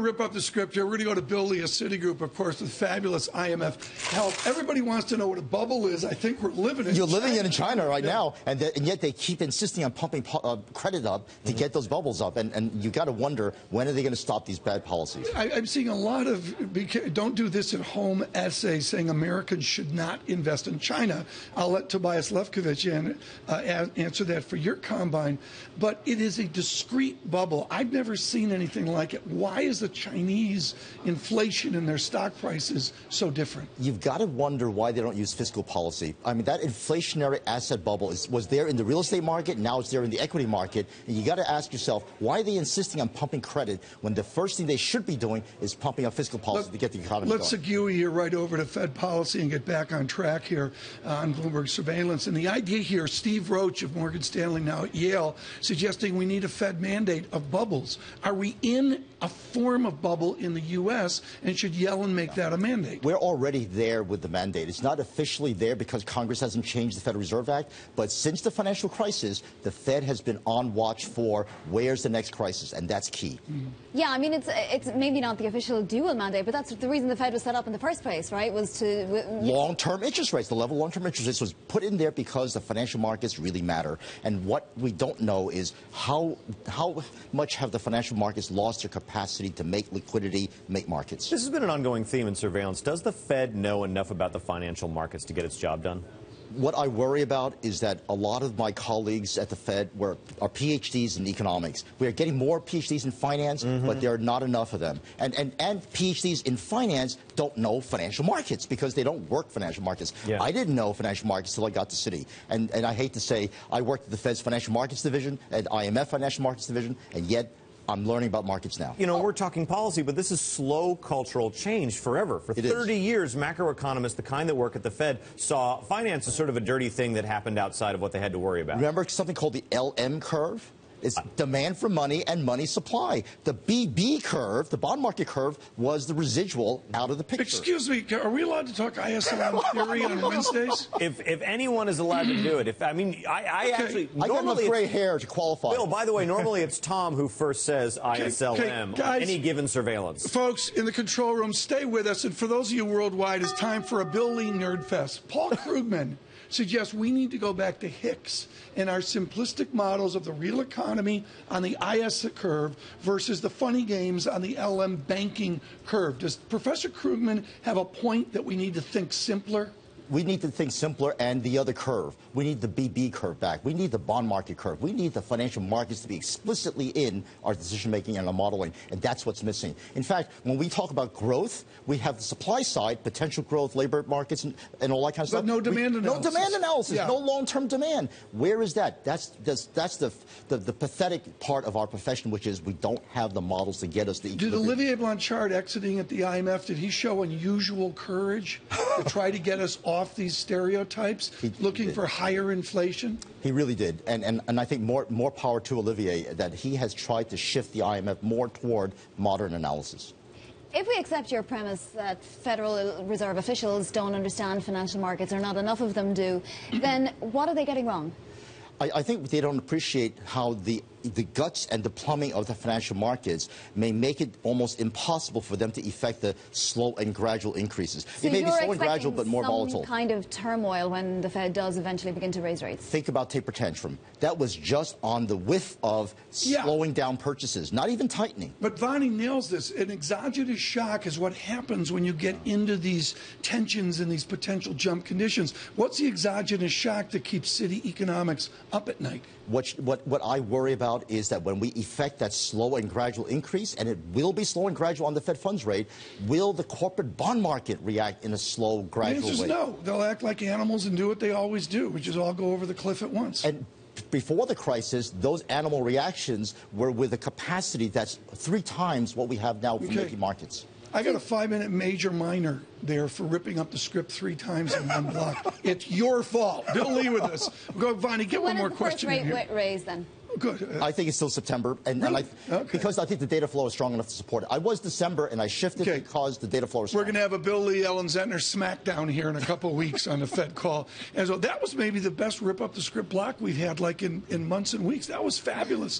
to rip up the script here. We're going to go to Bill Lee of Citigroup, of course, with fabulous IMF help. Everybody wants to know what a bubble is. I think we're living in You're living in China right now, and yet they keep insisting on pumping credit up to get those bubbles up. And you got to wonder, when are they going to stop these bad policies? I'm seeing a lot of don't do this at home essays saying Americans should not invest in China. I'll let Tobias Lefkovich answer that for your combine. But it is a discrete bubble. I've never seen anything like it. Why is the Chinese inflation in their stock prices so different? You've got to wonder why they don't use fiscal policy. I mean, that inflationary asset bubble was there in the real estate market. Now it's there in the equity market. And you got to ask yourself, why are they insisting on pumping credit when the first thing they should be doing is pumping up fiscal policy to get the economy going? Let's segue here right over to Fed policy and get back on track here on Bloomberg Surveillance. And the idea here, Steve Roach of Morgan Stanley, now at Yale, suggesting we need a Fed mandate of bubbles. Are we in a form of bubble in the U.S., and should Yellen make that a mandate? We're already there with the mandate. It's not officially there because Congress hasn't changed the Federal Reserve Act, but since the financial crisis, the Fed has been on watch for where's the next crisis, and that's key. Yeah, I mean, it's maybe not the official dual mandate, but that's the reason the Fed was set up in the first place, right, was to... Long-term interest rates. The level of long-term interest rates was put in there because the financial markets really matter. And what we don't know is how much have the financial markets lost their capacity to make liquidity, make markets. This has been an ongoing theme in surveillance. Does the Fed know enough about the financial markets to get its job done? What I worry about is that a lot of my colleagues at the Fed are PhDs in economics. We are getting more PhDs in finance, but there are not enough of them. And PhDs in finance don't know financial markets because they don't work financial markets. Yeah. I didn't know financial markets until I got to Citi. And I hate to say, I worked at the Fed's financial markets division, at IMF financial markets division, and yet I'm learning about markets now. You know, we're talking policy, but this is slow cultural change forever. For 30 years, macroeconomists, the kind that work at the Fed, saw finance as sort of a dirty thing that happened outside of what they had to worry about. Remember something called the LM curve? It's demand for money and money supply. The BB curve, the bond market curve, was the residual out of the picture. Excuse me, are we allowed to talk ISM theory on Wednesdays? If anyone is allowed to do it, I actually... I got enough gray hair to qualify. Bill, by the way, normally it's Tom who first says ISLM on any given surveillance. Folks, in the control room, stay with us. And for those of you worldwide, it's time for a Bill Lee Nerd Fest. Paul Krugman suggests we need to go back to Hicks and our simplistic models of the real economy on the IS curve versus the funny games on the LM banking curve. Does Professor Krugman have a point that we need to think simpler? We need to think simpler, and the other curve. We need the BB curve back. We need the bond market curve. We need the financial markets to be explicitly in our decision-making and our modeling, and that's what's missing. In fact, when we talk about growth, we have the supply side, potential growth, labor markets, and all that kind of stuff. But no demand analysis. No demand analysis. Yeah. No long-term demand. Where is that? That's the pathetic part of our profession, which is we don't have the models to get us the equilibrium. Did Olivier Blanchard exiting at the IMF, did he show unusual courage to try to get us off these stereotypes, looking for higher inflation? He really did. And I think more power to Olivier that he has tried to shift the IMF more toward modern analysis. If we accept your premise that Federal Reserve officials don't understand financial markets, or not enough of them do, then what are they getting wrong? I think they don't appreciate how the guts and the plumbing of the financial markets may make it almost impossible for them to effect the slow and gradual increases. So it may be slow and gradual, but more volatile. Some kind of turmoil when the Fed does eventually begin to raise rates. Think about taper tantrum. That was just on the whiff of slowing down purchases, not even tightening. But Vonnie nails this. An exogenous shock is what happens when you get into these tensions and these potential jump conditions. What's the exogenous shock that keeps city economics up at night? What I worry about is that when we effect that slow and gradual increase, and it will be slow and gradual on the Fed funds rate, will the corporate bond market react in a slow, gradual way? The answer is no. They'll act like animals and do what they always do, which is all go over the cliff at once. And before the crisis, those animal reactions were with a capacity that's 3 times what we have now for making markets. I got a 5-minute major minor there for ripping up the script 3 times in one block. It's your fault. Bill Lee with us. Go, Vonnie, get one more question in here. When is the first rate raise then? Good. I think it's still September, and because I think the data flow is strong enough to support it. I was December, and I shifted because the data flow is strong. We're going to have a Bill Lee, Ellen Zentner smackdown here in a couple of weeks on the Fed call. And so that was maybe the best rip up the script block we've had like in months and weeks. That was fabulous.